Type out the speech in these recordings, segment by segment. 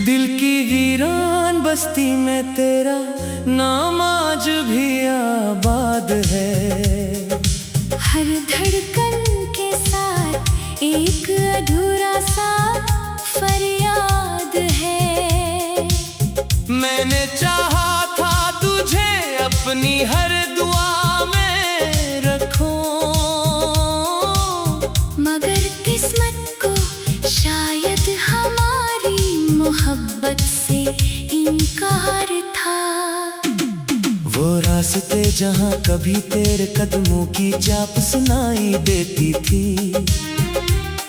दिल की वीरान बस्ती में तेरा नाम आज भी आबाद है। हर धड़कन के साथ एक अधूरा सा फरियाद है। मैंने चाहा था तुझे अपनी हर दुआ में रखूं, मगर किस्मत को शायद हमारी मोहब्बत से इनकार था। वो रास्ते जहाँ कभी तेरे कदमों की चाप सुनाई देती थी,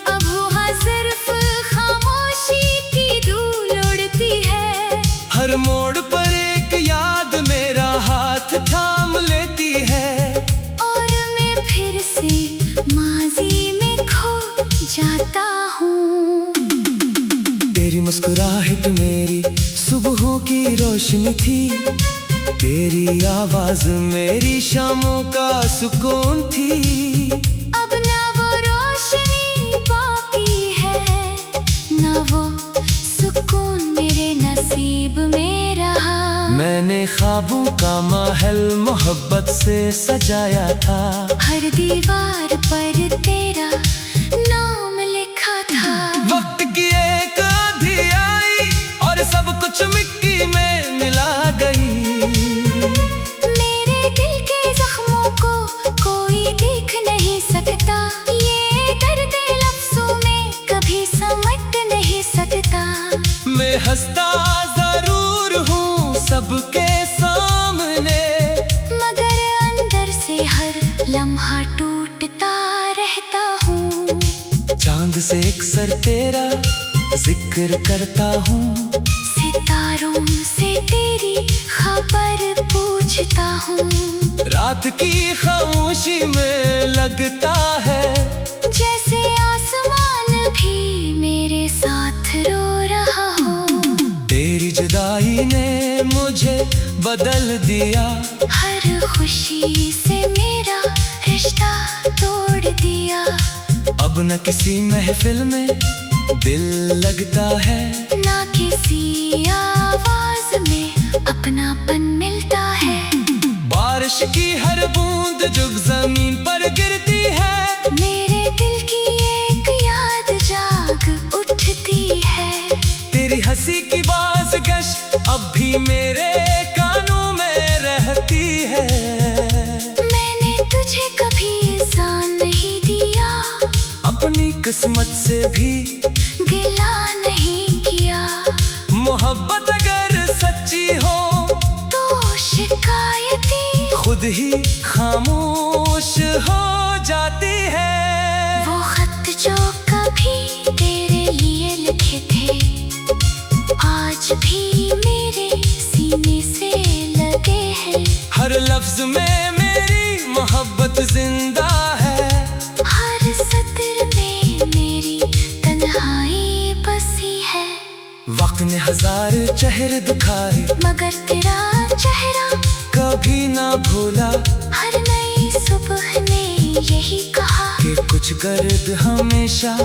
अब वहाँ सिर्फ खामोशी की धूल उड़ती है। हर मोड़ पर एक याद मेरा हाथ थाम लेती है, और मैं फिर से माजी में खो जाता हूँ। तेरी मुस्कुराहट मेरी सुबहों की रोशनी थी, तेरी आवाज मेरी शामों का सुकून थी। अब ना वो रोशनी बाकी है, ना वो सुकून मेरे नसीब में रहा। मैंने ख्वाबों का महल मोहब्बत से सजाया था, हर दीवार पर तेरा नाम लिखा था। वक्त की एक आंधी आई और सब कुछ मिट्टी में मिला गई। मेरे दिल के जख्मों को कोई देख नहीं सकता, ये दर्द लफ्जों में कभी समझ नहीं सकता। मैं हंसता जरूर हूँ सबके सामने, मगर अंदर से हर लम्हा टूटता रहता हूँ। चांद से एक सर तेरा जिक्र करता हूँ, सितारों से तेरी खबर पूछता हूँ। रात की खामोशी में लगता है जैसे आसमान भी मेरे साथ रो रहा हो। तेरी जुदाई ने मुझे बदल दिया, हर खुशी से मेरा रिश्ता तोड़ दिया। अब न किसी महफिल में दिल लगता है, ना किसी आवाज में अपनापन मिलता है। बारिश की हर बूंद जब जमीन पर गिरती है, मेरे दिल की एक याद जाग उठती है। तेरी हंसी की बाज़गश अब भी मेरे कानों में रहती है। मैंने तुझे कभी जान नहीं दिया, अपनी किस्मत से भी गिला नहीं किया। मोहब्बत अगर सच्ची हो तो शिकायतें खुद ही खामोश हो जाती है। वो खत जो कभी तेरे लिए लिखे थे, आज भी मेरे सीने से लगे हैं। हर लफ्ज में मेरी मोहब्बत जिंदा है, हर सत्र में मेरी तन्हाई बसी है। वक्त ने हजार चेहरे दिखाए, मगर तेरा चेहरा कभी ना भूला। हर नई सुबह ने यही कहा कि कुछ गर्द हमेशा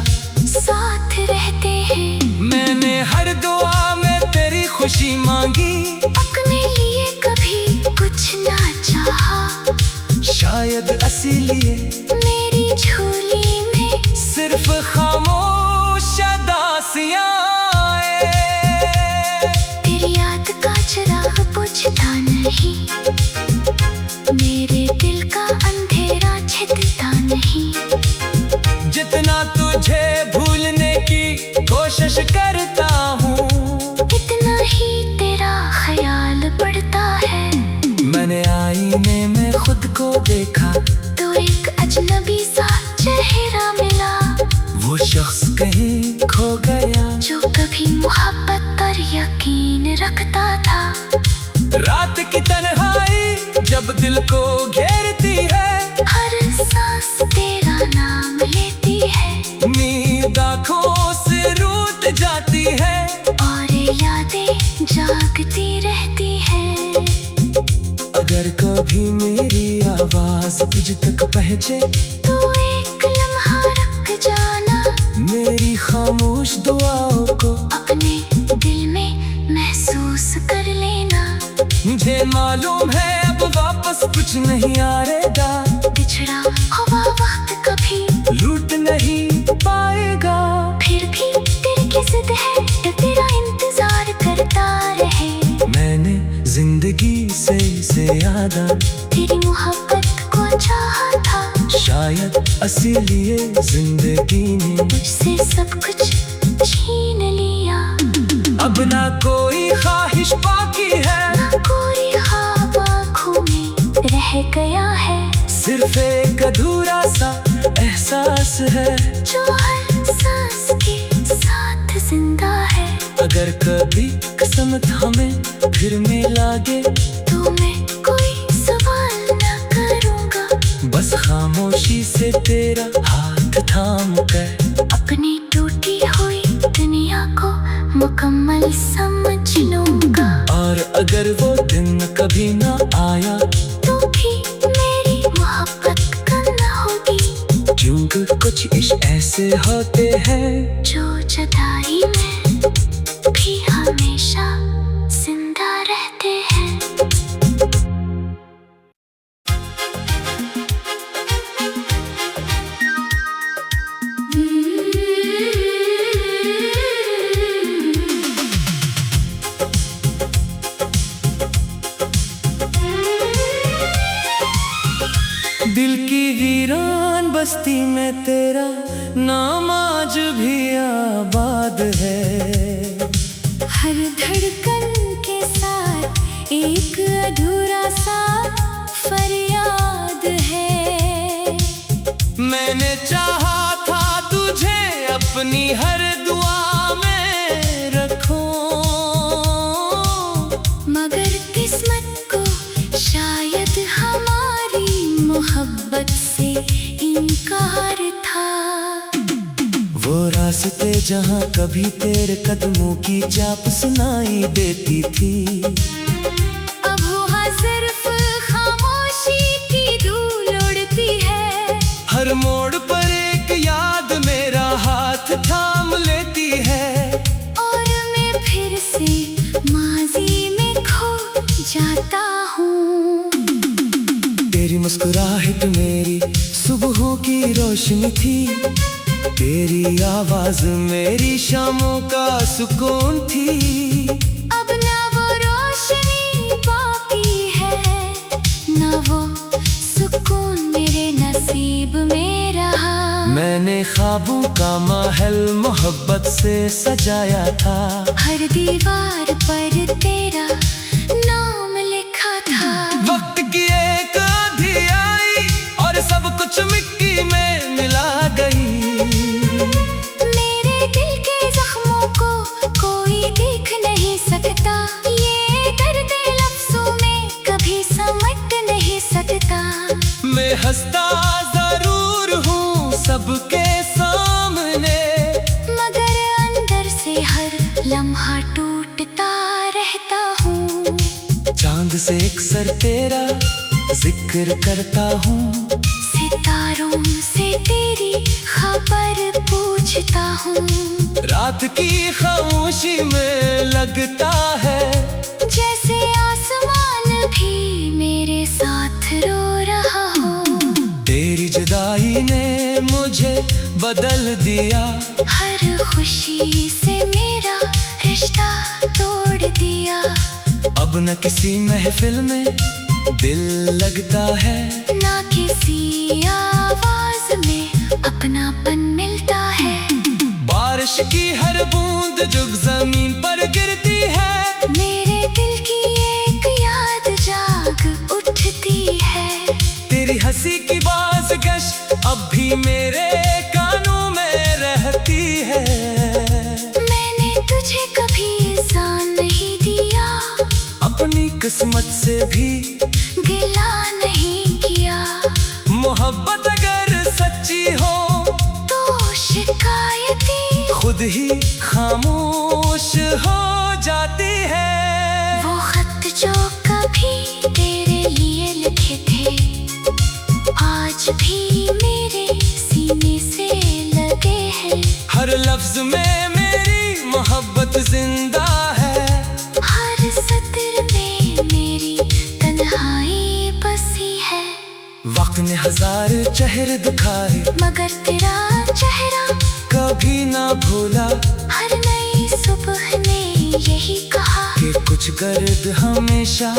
साथ रहते हैं। मैंने हर दुआ में तेरी खुशी मांगी, अपने लिए कभी कुछ ना चाहा। शायद इसीलिए मेरी झोली में सिर्फ खामोश दासियां आए। तेरी याद का चिराग बुझता नहीं, मेरे दिल का अंधेरा छिपता नहीं। जितना तुझे भूलने की कोशिश करता हूँ, इतना ही तेरा ख्याल पड़ता है। मैंने आईने में खुद को देखा, तो एक अजनबी सा चेहरा मिला। वो शख्स कहीं खो गया जो कभी मोहब्बत पर यकीन रखता था। रात की तन्हाई जब दिल को घेरती है, हर सांस तेरा नाम लेती है। नींद आँखों से रूठ जाती है, और यादें जागती रहती है। अगर कभी मेरी आवाज तुझ तक पहुँचे, तो एक लम्हा रख जाना, मेरी खामोश दुआओं को अपने दिल में मालूम है अब वापस कुछ नहीं आएगा, बिछड़ा हुआ वक्त कभी लूट नहीं पाएगा। फिर भी दिल की जिद है कि तेरा इंतजार करता रहे। मैंने जिंदगी से ज्यादा तेरी मोहब्बत को चाहा था, शायद इसीलिए जिंदगी ने मुझसे सब कुछ छीन लिया। अब ना कोई ख्वाहिश बाकी है, ना कोई ख्वाब आँखों में रह गया है, सिर्फ एक अधूरा सा एहसास है जो हर सांस के साथ जिंदा है। अगर कभी किस्मत हमें फिर मिलागे तो मैं कोई सवाल ना करूँगा, बस खामोशी से तेरा हाथ थाम कर अपनी टूटी हुई दुनिया को मुकम्मल समझ लूँगा। और अगर वो दिन कभी ना आया तो भी मेरी मोहब्बत कम होगी, क्योंकि कुछ इश्क ऐसे होते हैं जो जुदाई में भी हमेशा जिंदा रहते हैं। दिल की वीरान बस्ती में तेरा नाम आज भी आबाद है। हर धड़कन के साथ एक अधूरा सा फरियाद है। मैंने चाहा था तुझे अपनी हर दुआ में रखूं, मगर किस्मत को शायद हमारी मोहब्बत से इनकार था। वो रास्ते जहाँ कभी तेरे कदमों की चाप सुनाई देती थी, अब वहाँ सिर्फ खामोशी की धूल उड़ती है। हर मोड़ पर एक याद मेरा हाथ थाम लेती है, और मैं फिर से माजी में खो जाता हूँ। तेरी मुस्कुराहट मेरी सुबहों की रोशनी थी, तेरी आवाज मेरी शामों का सुकून थी। अब ना वो रोशनी बाकी है, ना वो सुकून मेरे नसीब में रहा। मैंने ख्वाबों का महल मोहब्बत से सजाया था, हर दीवार पर तेरा नाम लिखा था। वक्त की एक आंधी आई और सब कुछ मिट्टी में मिला गई। मेरे दिल के जख्मों को कोई देख नहीं सकता, ये दर्द लफ्जों में कभी समझ नहीं सकता। मैं हंसता जरूर हूँ सबके सामने, मगर अंदर से हर लम्हा टूटता रहता हूँ। चांद से एक सर तेरा जिक्र करता हूँ, सितारों से तेरी खबर पूछता हूँ। रात की खामोशी में लगता है जैसे आसमान भी मेरे साथ रो रहा हो। तेरी जुदाई ने मुझे बदल दिया, हर खुशी से मेरा रिश्ता तोड़ दिया। अब न किसी महफिल में दिल लगता है, ना किसी आवाज में अपनापन मिलता है। बारिश की हर बूंद जो जमीन पर गिरती है, मेरे दिल की एक याद जाग उठती है। तेरी हंसी की बाज़गश अब भी मेरे कानों में रहती है। मैंने तुझे कभी जान नहीं दिया, अपनी किस्मत से भी गिला नहीं किया। मोहब्बत अगर सच्ची हो तो शिकायतें खुद ही खामोश हो जाती है। वो खत जो कभी तेरे लिए लिखे थे, आज भी मेरे सीने से लगे हैं। हर लफ्ज में मेरी मोहब्बत जिंदा है, हर सत्र में मेरी तूने हजार चेहरे दिखाए, मगर तेरा चेहरा कभी ना भूला। हर नई सुबह ने यही कहा कि कुछ गर्द हमेशा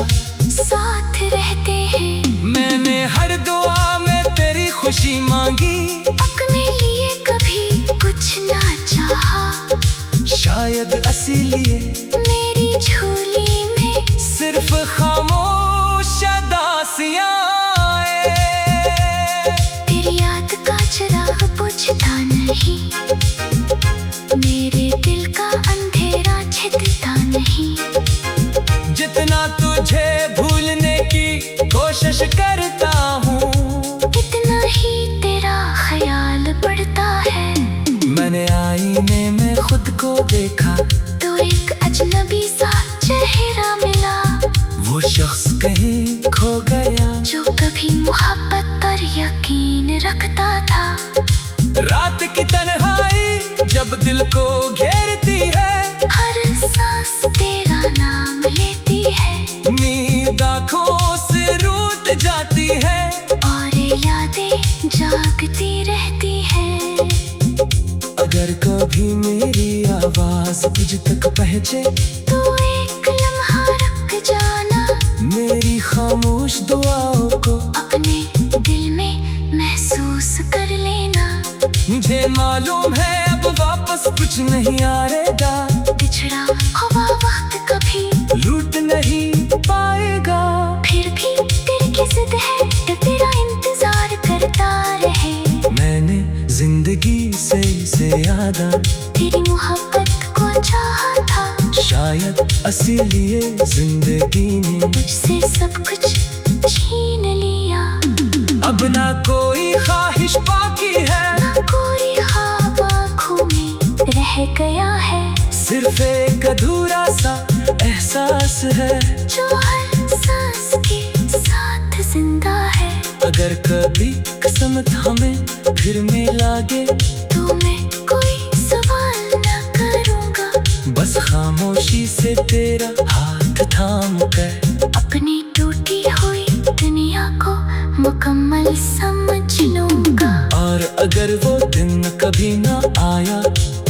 साथ रहते हैं। मैंने हर दुआ में तेरी खुशी मांगी, अपने लिए कभी कुछ ना चाहा। शायद इसीलिए मेरी झोली में सिर्फ खामोश उदासियां आए। तेरी याद का चिराग बुझता नहीं, मेरे दिल का अंधेरा छिपता नहीं। जितना तुझे भूलने की कोशिश करता हूँ, इतना ही तेरा ख्याल पड़ता है। मैंने आईने में खुद को देखा, तो एक अजनबी सा चेहरा मिला। वो शख्स कहीं खो गया जो कभी मोहब्बत पर यकीन रखता था। रात की तन्हाई जब दिल को घेरती है, हर सांस तेरा नाम लेती है। नींद आँखों से रूठ जाती है, और यादें जागती रहती है। अगर कभी मेरी आवाज तुझ तक पहुँचे, तो एक लम्हा रुक जाना। मेरी खामोश दुआओं को अपने दिल में महसूस कर लेना। मुझे मालूम है अब वापस कुछ नहीं आएगा, बिछड़ा हुआ वक्त कभी लूट नहीं पाएगा। फिर भी तेरी की जिद है कि तेरा इंतजार करता रहे। मैंने जिंदगी से यादा तेरी मोहब्बत को चाहा था। शायद इसीलिए जिंदगी ने मुझसे सब कुछ छीन लिया। अब ना कोई ख्वाहिश बाकी है, ना कोई ख्वाब आँखों में रह गया है। सिर्फ एक अधूरा सा एहसास है जो हर सांस के साथ जिंदा है। अगर कभी किस्मत हमें फिर मिलागे, तो मैं कोई सवाल ना करूँगा। बस खामोशी से तेरा हाथ थाम कर अपनी टूटी हुई दुनिया को मुकम्मल समझ लूँगा। और अगर वो दिन कभी ना आया,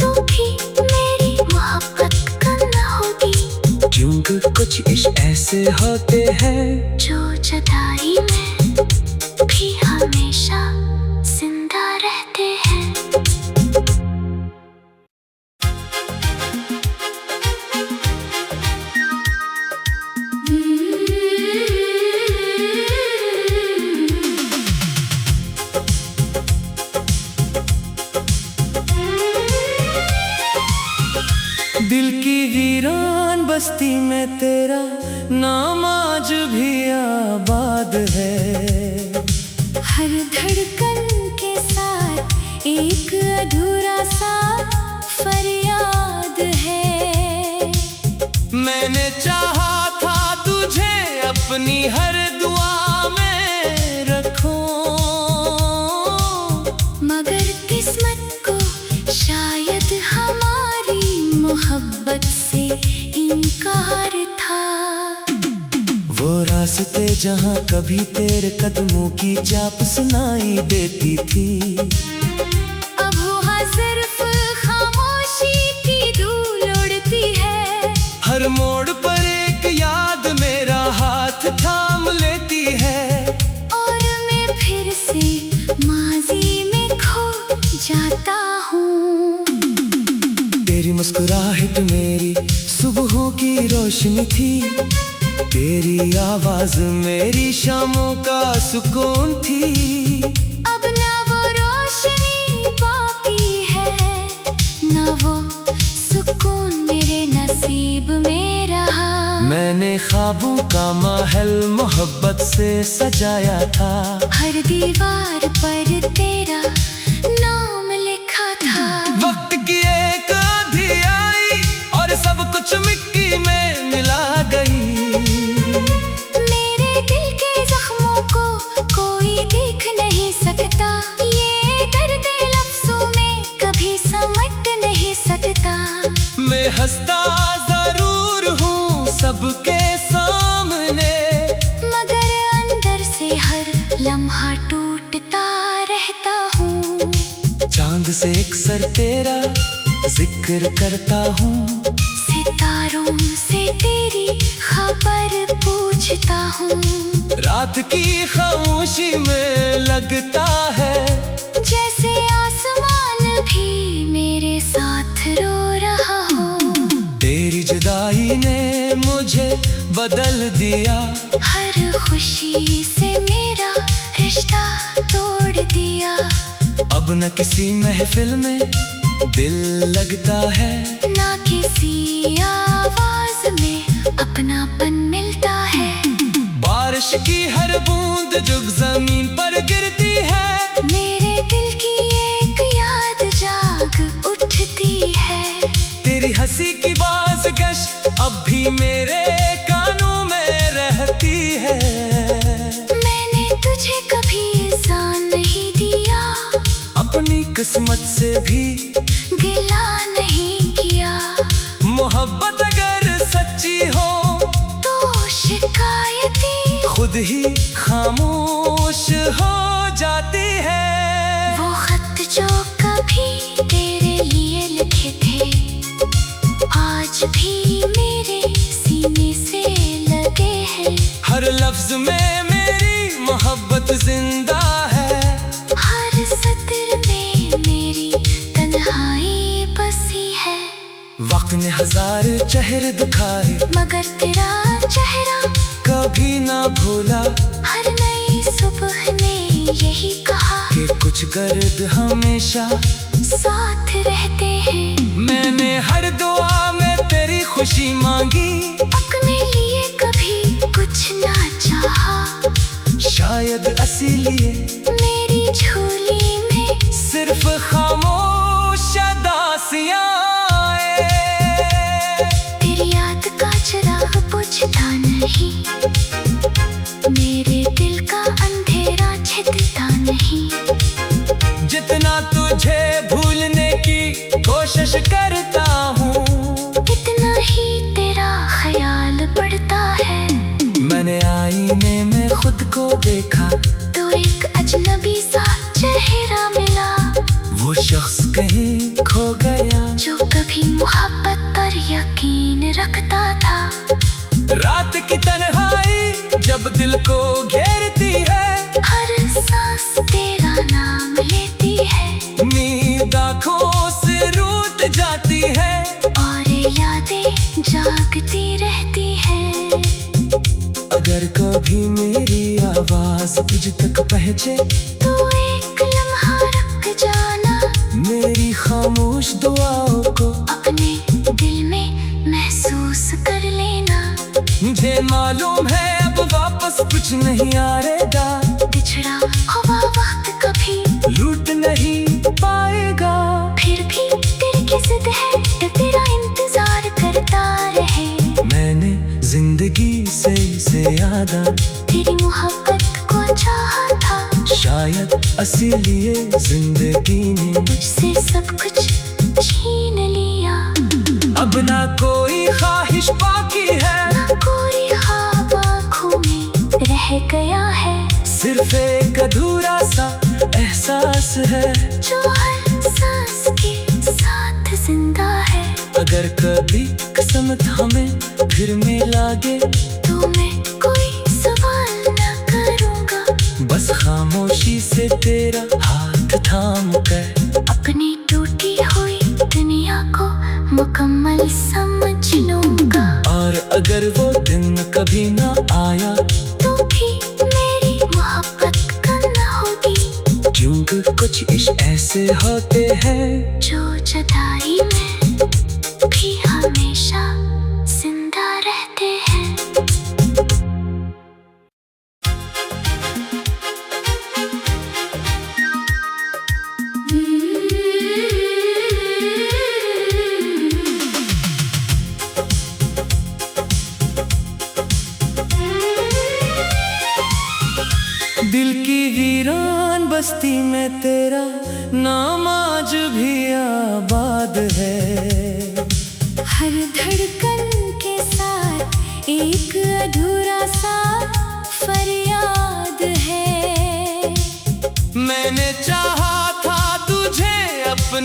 तो भी मेरी मोहब्बत कम होगी। क्योंकि कुछ इश्क ऐसे होते हैं जो जुदाई में भी हमेशा जिंदा रहते हैं। दिल की वीरान बस्ती में तेरा नाम आज भी आबाद है। हर धड़कन के साथ एक अधूरा सा फरियाद है। मैंने चाहा था तुझे अपनी हर दुआ में रखूं, मगर किस्मत को शायद हमारी मोहब्बत से इनकार था। वो रास्ते जहाँ कभी तेरे कदमों की चाप सुनाई देती थी, अब वहाँ सिर्फ खामोशी की धूल उड़ती है। हर मोड़ पर एक याद मेरा हाथ थाम लेती है। और मैं फिर से माजी में खो जाता हूँ। तेरी मुस्कुराहट मेरी सुबहों की रोशनी थी, तेरी आवाज मेरी शामों का सुकून थी। अब ना वो रोशनी बाकी है, ना वो सुकून मेरे नसीब में रहा। मैंने ख्वाबों का महल मोहब्बत से सजाया था, हर दीवार पर तेरा नाम लिखा था। वक्त की एक आंधी आई और सब कुछ मिट्टी में मिला गई। मेरे दिल के जख्मों को कोई देख नहीं सकता, ये दर्द लफ्जों में कभी समझ नहीं सकता। मैं हंसता जरूर हूँ सबके सामने, मगर अंदर से हर लम्हा टूट से एक सर तेरा जिक्र करता हूँ, सितारों से तेरी खबर पूछता हूँ। रात की खामोशी में लगता है जैसे आसमान भी मेरे साथ रो रहा हो। तेरी जुदाई ने मुझे बदल दिया, हर खुशी से मेरा रिश्ता तोड़ दिया। अब न किसी महफिल में दिल लगता है, ना किसी आवाज में अपनापन मिलता है। बारिश की हर बूंद जो जमीन पर गिरती है, मेरे दिल की एक याद जाग उठती है। तेरी हंसी की बाज़गश अब भी मेरे कानों में रहती है। मैंने तुझे कभी एहसान नहीं दिया, अपनी किस्मत से भी गिला नहीं किया। मोहब्बत अगर सच्ची हो तो शिकायतें खुद ही खामोश हो जाती है। वो खत जो कभी तेरे लिए लिखे थे, आज भी मेरे सीने से लगे हैं। हर लफ्ज में मेरी मोहब्बत जिंदा है, हर सत्र में मेरी तन्हाई बसी है। वक्त ने हजार चेहरे दिखाए, मगर तेरा चेहरा कभी ना भूला। हर नई सुबह ने यही कहा कि कुछ गर्द हमेशा साथ रहते हैं। मैंने हर दुआ में तेरी खुशी मांगी, अपने लिए कभी कुछ ना चाहा। शायद इसीलिए मेरी झोली में सिर्फ खामोश दासियां आए। तेरी याद का चिराग बुझता नहीं, मेरे दिल का अंधेरा छिदता नहीं। जितना तुझे भूलने की कोशिश करता हूँ, इतना ही तेरा ख्याल पड़ता है। मैंने आईने में खुद को देखा, तो एक अजनबी सा चेहरा मिला। वो शख्स कहीं खो गया जो कभी मोहब्बत पर यकीन रखता था। रात की तन्हाई जब दिल को घेरती है, हर सांस तेरा नाम लेती है। नींद आँखों से रूठ जाती है, और यादें जागती रहती हैं। अगर कभी मेरी आवाज तुझ तक पहुँचे, तो एक लम्हा रुक जाना, मेरी खामोश दुआओं को अपने दिल में महसूस कर लेना। मुझे मालूम है अब वापस कुछ नहीं आएगा, बिछड़ा हुआ वक्त कभी लूट नहीं पाएगा। फिर भी तेरी की जिद है, तेरा इंतजार करता रहे। मैंने जिंदगी से ज्यादा तेरी मोहब्बत को चाहा था। शायद इसीलिए जिंदगी ने मुझसे सब कुछ छीन लिया। अब ना कोई ख्वाहिश बाकी है, ना कोई ख्वाब आँखों में रह गया है। सिर्फ एक अधूरा सा एहसास है, जो हर सांस के साथ जिंदा है। अगर कभी किस्मत हमें फिर मिलागे, तो मैं कोई सवाल ना करूँगा, बस खामोशी से तेरा हाथ थाम कर अपनी टूटी हुई दुनिया को मुकम्मल समझ लूँगा। और अगर वो दिन कभी ना आया, तो भी मेरी मोहब्बत कम ना होगी। क्योंकि कुछ इश्क ऐसे होते हैं जो जुदाई में भी हमेशा जिंदा रहते हैं। दिल की वीरान बस्ती में तेरा नाम आज भी आबाद है। हर धड़कन के साथ एक अधूरा सा फरियाद है। मैंने चाहा था तुझे अपने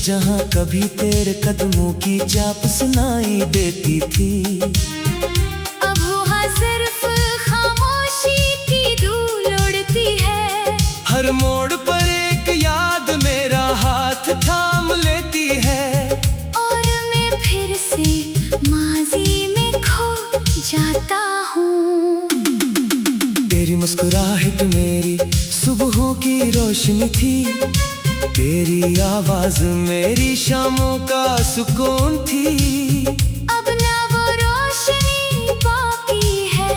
जहाँ कभी तेरे कदमों की चाप सुनाई देती थी। अब वहाँ सिर्फ खामोशी की धूल उड़ती है। हर मोड़ पर एक याद मेरा हाथ थाम लेती है। और मैं फिर से माजी में खो जाता हूँ। तेरी मुस्कुराहट मेरी सुबहों की रोशनी थी। तेरी आवाज मेरी शामों का सुकून थी। अब ना वो रोशनी बाकी है,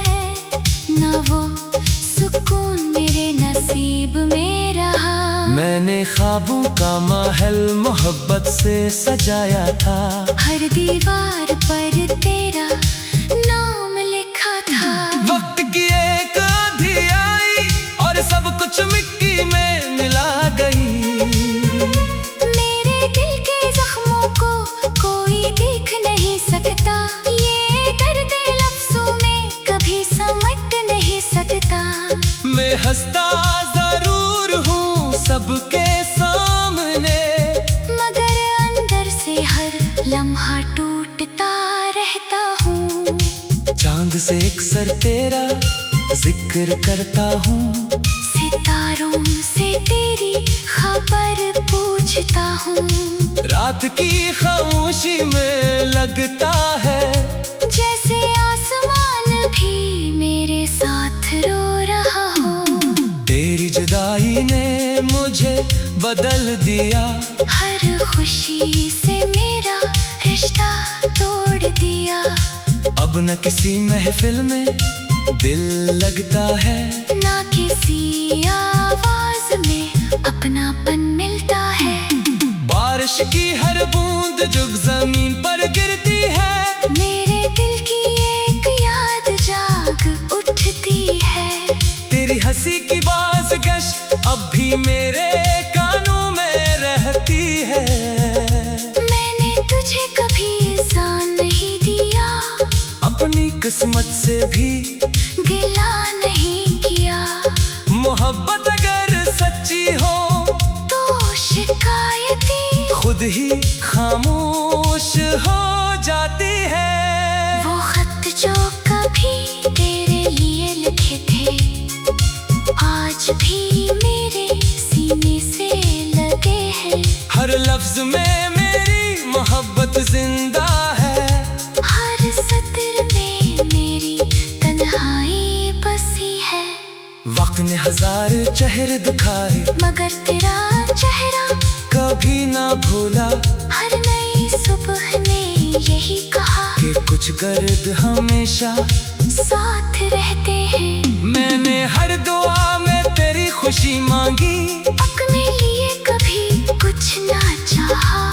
ना वो सुकून मेरे नसीब में रहा। मैंने ख्वाबों का महल मोहब्बत से सजाया था। हर दीवार पर तेरा नाम लिखा था। वक्त की एक आंधी आई और सब कुछ मिट्टी में मिला गई। मेरे दिल के जख्मों को कोई देख नहीं सकता। ये दर्द लफ्जों में कभी समझ नहीं सकता। मैं हंसता जरूर हूँ सबके सामने, मगर अंदर से हर लम्हा टूटता रहता हूँ। चांद से एक सर तेरा जिक्र करता हूँ। सितारों से तेरी खबर पूछता हूँ। रात की खामोशी में लगता है जैसे आसमान भी मेरे साथ रो रहा हो। तेरी जुदाई ने मुझे बदल दिया। हर खुशी से मेरा रिश्ता तोड़ दिया। अब न किसी महफिल में दिल लगता है, ना किसी आवाज में अपनापन मिलता है। बारिश की हर बूंद जो जमीन पर गिरती है, मेरे दिल की एक याद जाग उठती है। तेरी हंसी की बाज़गश अब भी मेरे कानों में रहती है। मैंने तुझे कभी जान नहीं दिया, अपनी किस्मत से भी गिला नहीं किया। मोहब्बत अगर सच्ची हो तो शिकायतें खुद ही खामोश हो जाती है। वो खत जो कभी तेरे लिए लिखे थे, आज भी मेरे सीने से लगे हैं। हर लफ्ज में मेरी मोहब्बत जिंदा है। हर सत्र में मेरी तन्हाई बसी है। वक्त ने हजार चेहरे दिखाए, मगर तेरा चेहरा कभी ना भूला। हर नई सुबह ने यही कहा कि कुछ गर्द हमेशा साथ रहते हैं। मैंने हर दुआ में तेरी खुशी मांगी, अपने लिए कभी कुछ ना चाहा।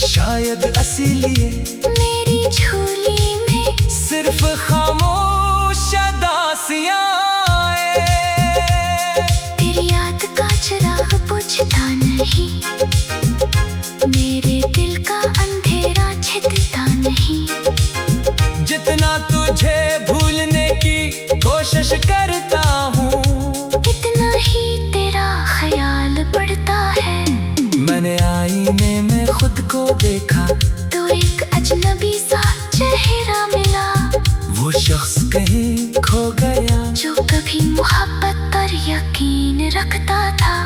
शायद इसीलिए मेरी झोली में सिर्फ खामोश दासियां आए। तेरी याद का चिराग बुझता नहीं, मेरे दिल का अंधेरा छिदता नहीं। जितना तुझे भूलने की कोशिश करता हूँ, इतना ही तेरा ख्याल पड़ता है। मैंने आईने में खुद को देखा, तो एक अजनबी सा चेहरा मिला। वो शख्स कहीं खो गया जो कभी मोहब्बत पर यकीन रखता था।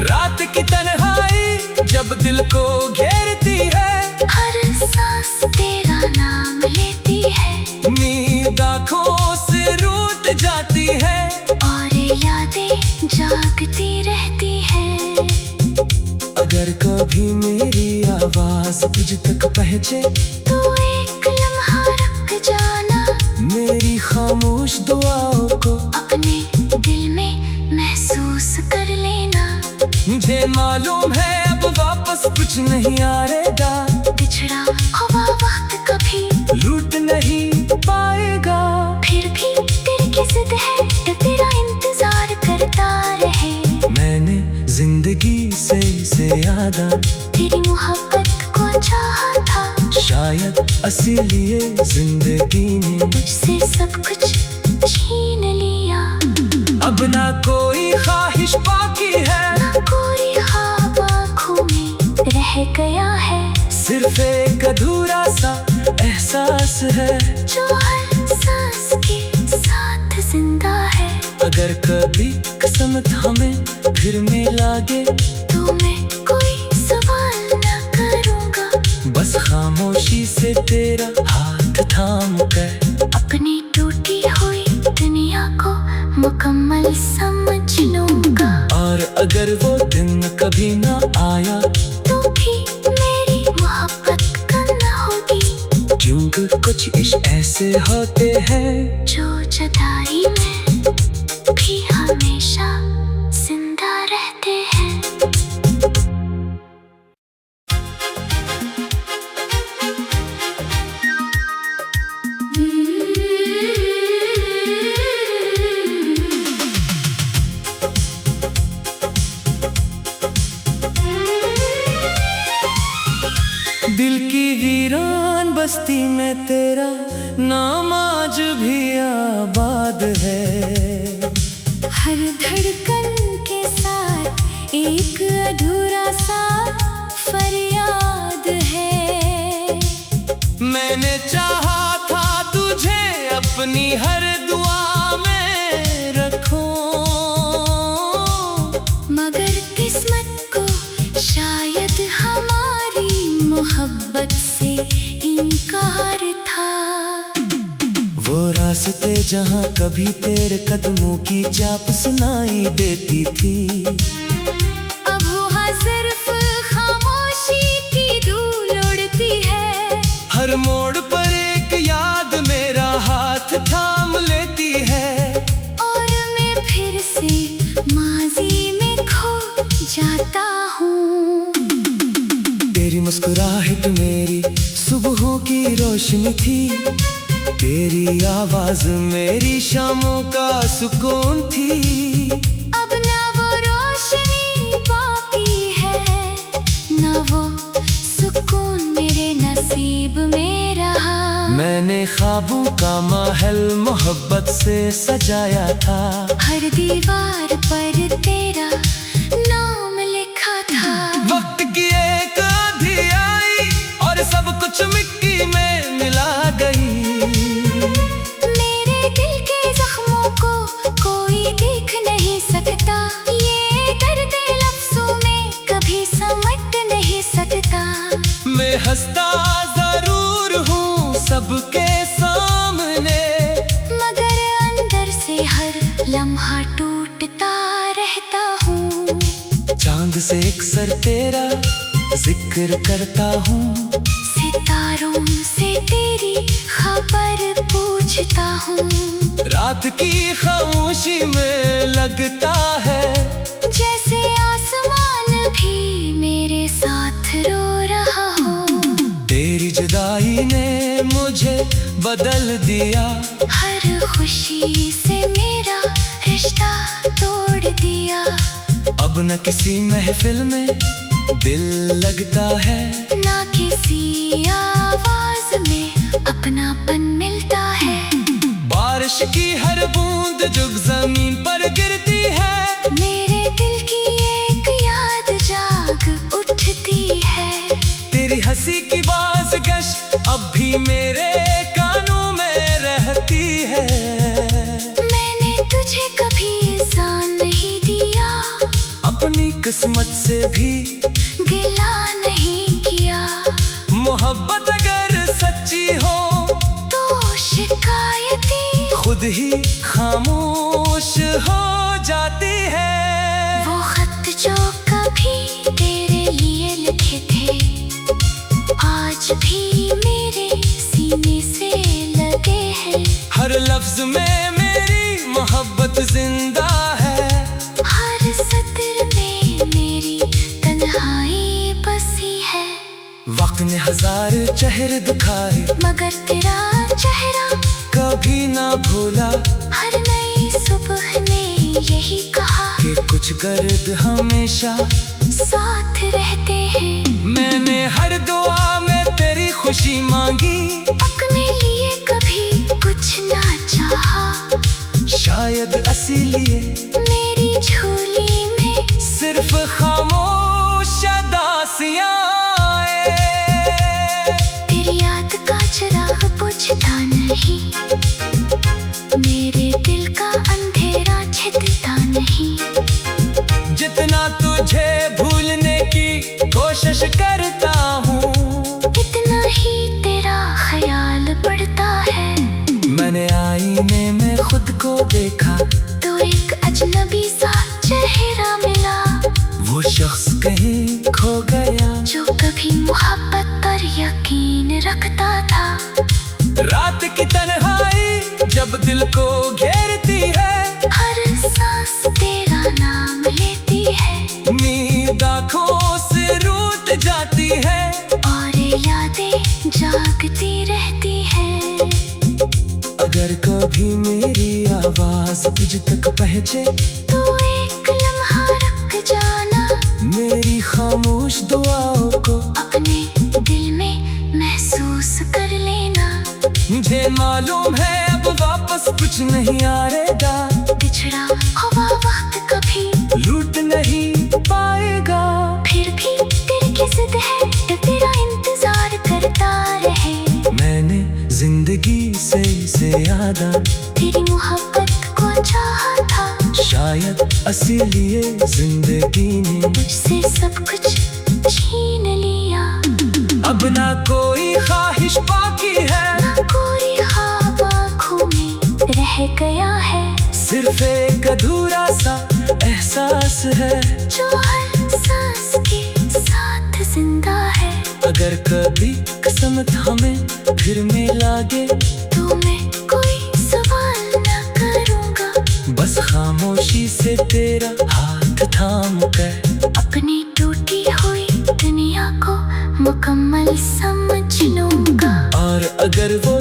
रात की तन्हाई जब दिल को घेरती है, हर सांस तेरा नाम लेती है। नींद आँखों से रूठ जाती है, और यादें जागती रहती हैं। अगर कभी मेरी आवाज तुझ तक पहुँचे, तो एक लम्हा रुक जाना। मेरी खामोश दुआओं को अपने दिल में महसूस कर लेना। मुझे मालूम है अब वापस कुछ नहीं आएगा। बिछड़ा हुआ वक्त कभी लूट नहीं पाएगा। फिर भी तेरी की जिद है कि तेरा इंतजार करता रहे। मैंने जिंदगी से ज्यादा तेरी मोहब्बत को चाहा था। शायद इसीलिए जिंदगी ने मुझसे सब कुछ छीन लिया। अब ना कोई ख्वाहिश बाकी है, ना कोई ख्वाब आँखों में रह रह गया है, सिर्फ एक अधूरा सा एहसास है जो हर सांस के साथ जिंदा है। अगर कभी किस्मत हमें फिर मिलागे तो मैं कोई सवाल न करूँगा, बस खामोशी से तेरा हाथ थाम कर अपनी टूटी हुई दुनिया को मुकम्मल समझ लूँगा। और अगर वो दिन कभी ना आया तो भी मेरी मोहब्बत करना होगी, क्योंकि कुछ इश्क ऐसे होते हैं जो जुदाई में भी हमेशा जिंदा रहते हैं। दिल की वीरान बस्ती में तेरा नाम आज भी आबाद है। हर धड़कन के साथ एक अधूरा सा फरियाद है। मैंने चाहा था तुझे अपनी हर दुआ में रखूं, मगर किस्मत को शायद हमारी मोहब्बत से इनकार था। वो रास्ते जहाँ कभी तेरे कदमों की चाप सुनाई देती थी, अब वहाँ सिर्फ खामोशी की धूल उड़ती है। हर मोड़ पर एक याद मेरा हाथ थाम लेती है, और मैं फिर से माजी में खो जाता हूँ। तेरी मुस्कुराहट मेरी सुबहों की रोशनी थी, तेरी आवाज मेरी शामों का सुकून थी। अब ना वो रोशनी बाकी है, ना वो सुकून मेरे नसीब में रहा। मैंने ख्वाबों का महल मोहब्बत से सजाया था, हर दीवार पर तेरा नाम लिखा था। वक्त की एक आंधी आई और सब कुछ मिट्टी में मिला गई। मेरे दिल के जख्मों को कोई देख नहीं सकता, ये दर्द लफ्जों में कभी समझ नहीं सकता। मैं हंसता जरूर हूँ सबके सामने, मगर अंदर से हर लम्हा टूटता रहता हूँ। चांद से एक सर तेरा जिक्र करता हूँ, सितारों से तेरी खबर पूछता हूँ। रात की खामोशी में लगता है जैसे आसमान भी मेरे साथ रो रहा हो। तेरी जुदाई ने मुझे बदल दिया, हर खुशी से मेरा रिश्ता तोड़ दिया। अब न किसी महफिल में दिल लगता है, ना किसी आवाज में अपनापन मिलता है। बारिश की हर बूंद जो जमीन पर गिरती है, मेरे दिल की एक याद जाग उठती है। तेरी हंसी की बाज़गश अब भी मेरे कानों में रहती है। मैंने तुझे कभी जान नहीं दिया, अपनी किस्मत से भी गिला नहीं किया। मोहब्बत अगर सच्ची हो तो शिकायतें खुद ही खामोश हो जाती है। वो खत जो कभी तेरे लिए लिखे थे, आज भी मेरे सीने से लगे हैं। हर लफ्ज में मेरी मोहब्बत जिंदा है, हर सत्र में मेरी तन्हाई बसी है। वक्त ने हजार चेहरे दिखाए, मगर तेरा चेहरा कभी ना भूला। हर नई सुबह ने यही कहा कि कुछ गर्द हमेशा साथ रहते हैं। मैंने हर दुआ में तेरी खुशी मांगी, अपने लिए कभी कुछ ना चाहा। शायद इसीलिए मेरी झोली में सिर्फ खामोश दासियां नहीं, मेरे दिल का अंधेरा छिपता नहीं। जितना तुझे भूलने की कोशिश करता हूँ, इतना ही तेरा ख्याल पड़ता है। मैंने आईने में खुद को देखा, तो एक अजनबी सा चेहरा मिला, वो शख्स कहीं खो गया जो कभी मोहब्बत पर यकीन रखता था। रात की तन्हाई जब दिल को घेरती है, हर सांस तेरा नाम लेती है, नींद आँखों से रूठ जाती है, और यादें जागती रहती है। अगर कभी मेरी आवाज तुझ तक पहुँचे, तो एक लम्हा रुक जाना, मेरी खामोश दुआओं को अपने दिल में महसूस कर लेना। मुझे मालूम है अब वापस कुछ नहीं आएगा, बिछड़ा हुआ वक्त कभी लूट नहीं पाएगा। फिर भी तेरी की जिद है कि तेरा इंतजार करता रहे। मैंने जिंदगी से इसे यादा, तेरी मोहब्बत को चाहा था, शायद इसीलिए जिंदगी ने मुझसे सब कुछ छीन लिया। अब ना कोई ख्वाहिश बाकी है, ना कोई ख्वाब आँखों में रह गया है, सिर्फ एक अधूरा सा एहसास है जो हर सांस के साथ जिंदा है। अगर कभी किस्मत हमें फिर मिलागे, तो मैं कोई सवाल ना करूँगा, बस खामोशी से तेरा हाथ थाम कर अपनी टूटी हुई दुनिया को मुकम्मल समझ लूँगा। और अगर वो